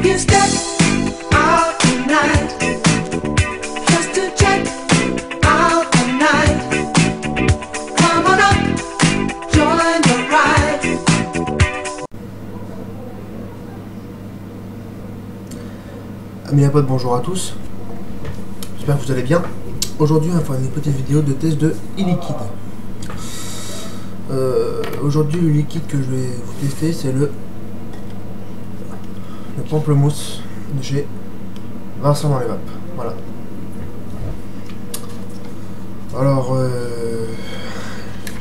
you step out tonight, just to check out the night? Come on up, join the ride. Amis et potes, bonjour à tous. J'espère que vous allez bien. Aujourd'hui, on va faire une petite vidéo de test de e-liquide. Aujourd'hui, le liquide que je vais vous tester, c'est le pamplemousse de chez Vincent dans les vapes. Voilà. Alors,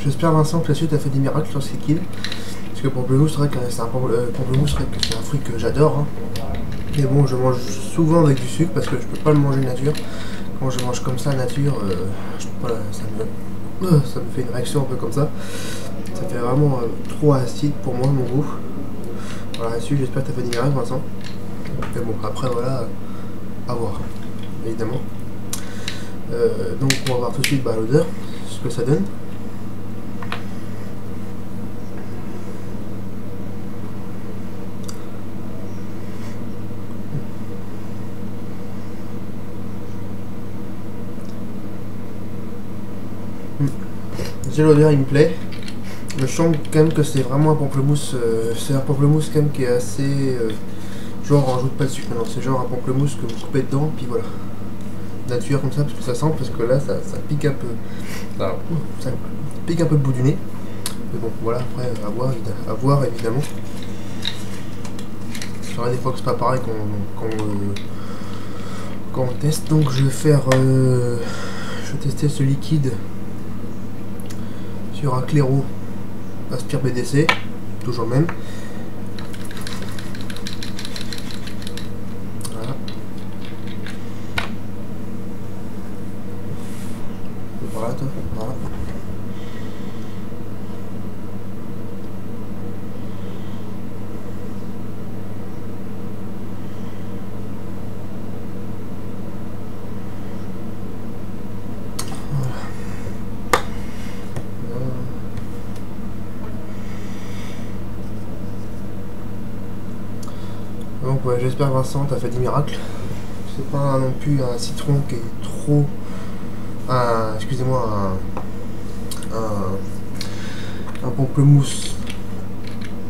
j'espère, Vincent, que la suite a fait des miracles sur ce liquide. Parce que pamplemousse, c'est vrai que c'est un fruit que j'adore. Hein. Et bon, je mange souvent avec du sucre parce que je peux pas le manger nature. Quand je mange comme ça nature, voilà, ça me fait une réaction un peu comme ça. Ça fait vraiment trop acide pour moi, mon goût. Voilà, là-dessus, j'espère que tu as fait des miracles, Vincent. Mais bon, après, voilà, à voir, évidemment. Donc, on va voir tout de suite l'odeur, ce que ça donne. J'ai l'odeur, il me plaît. Je sens quand même que c'est vraiment un pamplemousse. C'est un pamplemousse quand même qui est assez. Genre on rajoute pas de sucre, non, c'est genre un pamplemousse que vous coupez dedans, puis voilà. Nature comme ça, parce que ça sent, parce que là ça pique un peu. Alors, ça pique un peu le bout du nez. Mais bon, voilà, après à voir évidemment. C'est vrai des fois que c'est pas pareil quand on teste. Donc je vais tester ce liquide sur un claireau Aspire BDC, toujours le même. Voilà. Voilà, voilà. Donc ouais, j'espère, Vincent, t'as fait des miracles. C'est pas non plus un citron qui est trop... excusez-moi, un pamplemousse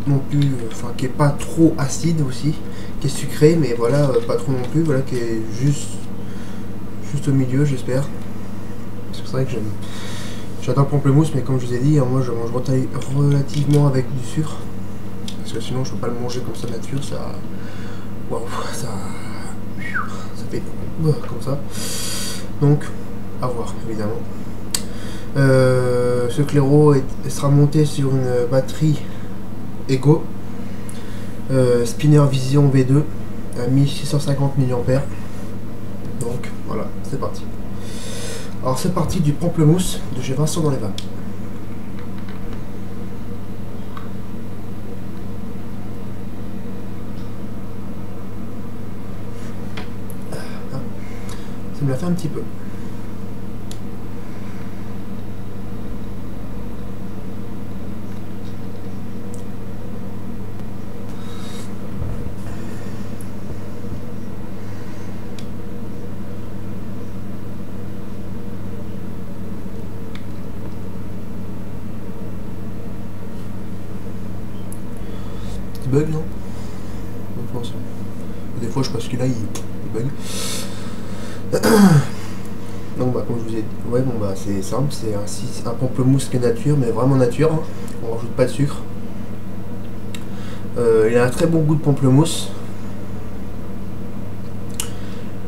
non plus, enfin qui est pas trop acide aussi, qui est sucré, mais voilà, pas trop non plus, voilà, qui est juste au milieu, j'espère. Parce que c'est vrai que j'adore le pamplemousse, mais comme je vous ai dit, moi je mange relativement avec du sucre. Parce que sinon je peux pas le manger comme ça nature, ça... Waouh, ça fait comme ça. Donc, à voir, évidemment. Ce claireau sera monté sur une batterie Ego Spinner Vision V2 à 1650 mAh. Donc, voilà, c'est parti. Alors, c'est parti du pamplemousse de chez Vincent dans les vapes. Ça me l'a fait un petit peu. Petit bug, non? Je pense. Des fois, je pense que là, il bug. Donc comme je vous ai dit, ouais, bon c'est simple, c'est un pamplemousse qui est nature, mais vraiment nature, hein. On rajoute pas de sucre. Il a un très bon goût de pamplemousse.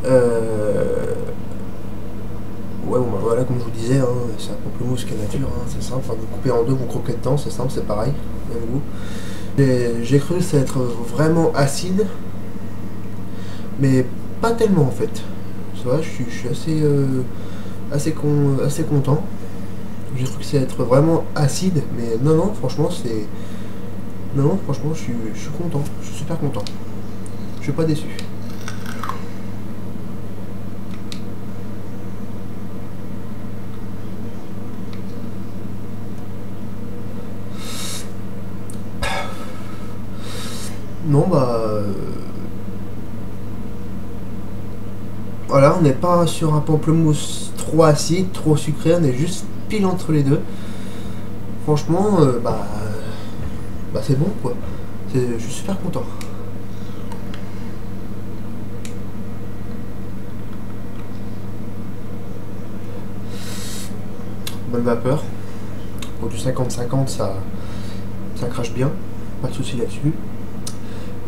Ouais, bon voilà, comme je vous disais, hein, c'est un pamplemousse qui est nature, hein, c'est simple, enfin, vous coupez en deux, vous croquez dedans, c'est simple, c'est pareil, même goût. J'ai cru que ça allait être vraiment acide, mais pas tellement en fait. Ça va, je suis assez content. J'ai cru que ça allait être vraiment acide, mais non, franchement, c'est... Non, franchement, je suis content. Je suis super content. Je suis pas déçu. Non, Voilà, on n'est pas sur un pamplemousse trop acide, trop sucré, on est juste pile entre les deux. Franchement, c'est bon quoi. Je suis super content. Bonne vapeur. Pour du 50-50, ça crache bien. Pas de souci là-dessus.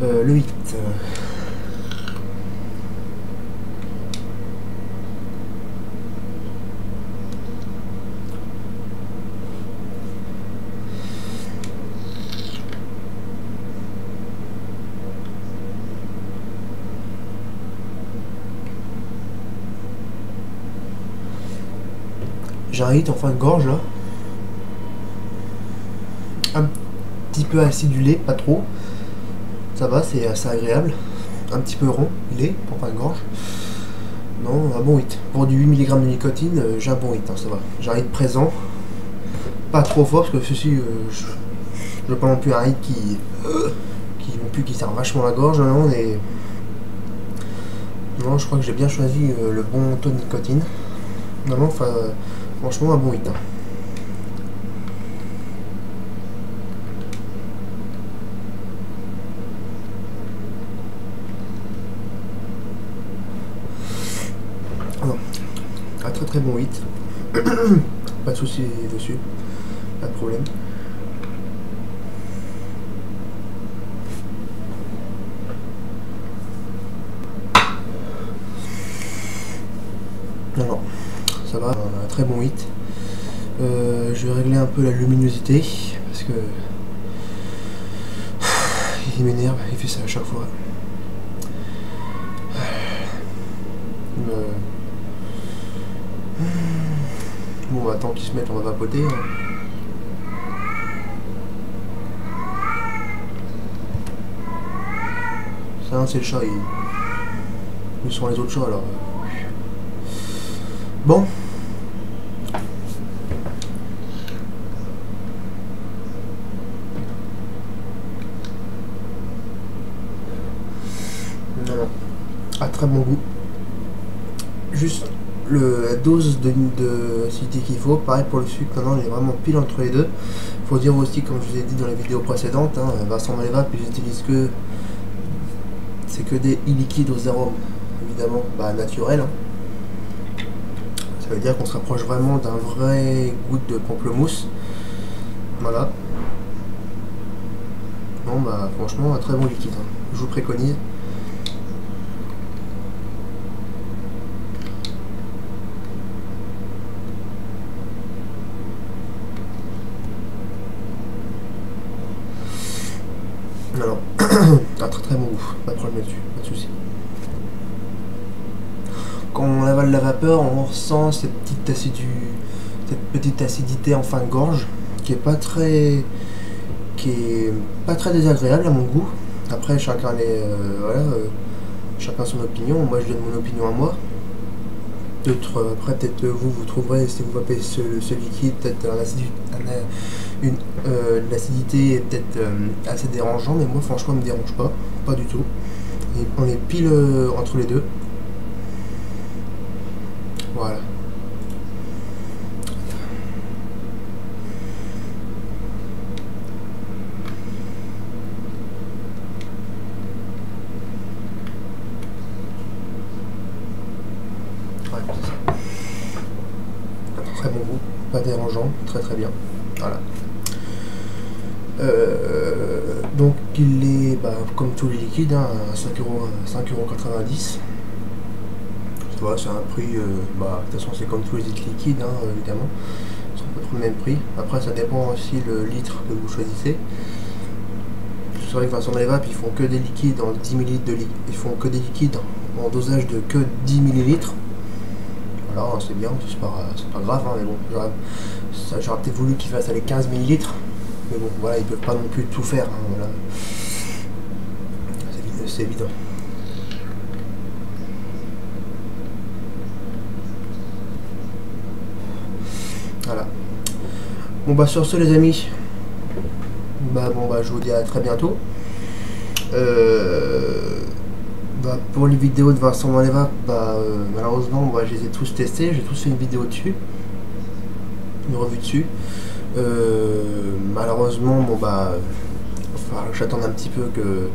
Le 8. J'ai un hit en fin de gorge là. Un petit peu acidulé, pas trop. Ça va, c'est assez agréable. Un petit peu rond, il est, pour fin de gorge. Non, un bon hit. Pour du 8 mg de nicotine, j'ai un bon hit, hein, ça va. J'ai un hit présent. Pas trop fort, parce que ceci, je veux pas non plus un hit qui sert vachement la gorge. Non, non, je crois que j'ai bien choisi le bon taux de nicotine. Non, enfin, franchement, un bon hit. Hein. Non. Un très très bon hit. Pas de soucis dessus. Pas de problème. Non, ça va, un très bon hit. Je vais régler un peu la luminosité parce que il m'énerve, il fait ça à chaque fois. Bon, attends qu'il se mette, on va vapoter. Hein. Ça, c'est le chat, ils sont les autres chats alors. Bon. Non. À très bon goût. Juste la dose d'acidité qu'il faut. Pareil pour le sucre, maintenant il est vraiment pile entre les deux. Faut dire aussi, comme je vous ai dit dans les vidéos précédentes, hein, Vincent Maleva, puis j'utilise que c'est que des e-liquides aux arômes, évidemment, naturels. Hein. Ça veut dire qu'on se rapproche vraiment d'un vrai goût de pamplemousse. Voilà. Bon, franchement, un très bon liquide. Hein. Je vous préconise. Alors, un très très bon goût. Pas de problème là-dessus, pas de soucis. Quand on avale la vapeur, on ressent cette petite acidité en fin de gorge qui est pas très désagréable à mon goût. Après, chacun chacun son opinion. Moi, je donne mon opinion à moi. Après, peut-être vous trouverez, si vous vapez ce liquide, peut-être l'acidité est peut-être assez dérangeant, mais moi, franchement, elle me dérange pas du tout. Et on est pile entre les deux. Voilà. Ouais, c'est ça. Très bon goût, pas dérangeant, très très bien. Voilà. Donc il est comme tous les liquides, hein, à 5,90 €. Voilà, c'est un prix, de toute façon c'est comme tous les liquides, hein, évidemment, ils sont pas trop le même prix. Après ça dépend aussi le litre que vous choisissez. C'est vrai que Vincent Maleva, ils font que des liquides en 10 ml de liquide, ils font que des liquides en dosage de que 10 ml. Voilà, c'est bien, c'est pas grave, hein, mais bon, j'aurais peut-être voulu qu'ils fassent les 15 ml. Mais bon, voilà, ils peuvent pas non plus tout faire, hein, voilà. C'est évident. Voilà. Bon sur ce les amis, je vous dis à très bientôt. Bah, pour les vidéos de Vincent Manleva, malheureusement, je les ai tous testés, j'ai tous fait une vidéo dessus, une revue dessus. Malheureusement, j'attends un petit peu que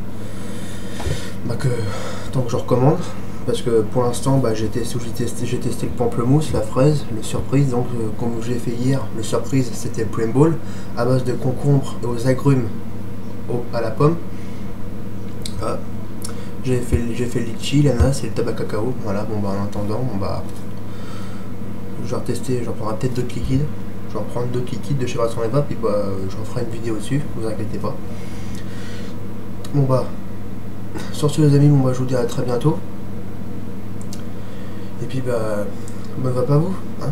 tant que je recommande, parce que pour l'instant, j'ai testé le pamplemousse, la fraise, le surprise. Donc, comme j'ai fait hier, le surprise, c'était le plain ball à base de concombre et aux agrumes à la pomme. Voilà. J'ai fait le litchi, l'ananas et le tabac cacao. Voilà, en attendant, je vais retester, j'en prendrai peut-être d'autres liquides. Je vais reprendre d'autres liquides de chez Vincent Manleva, puis j'en ferai une vidéo dessus, vous inquiétez pas. Sur ce les amis, je vous dis à très bientôt. Et puis bonne vape à vous, hein.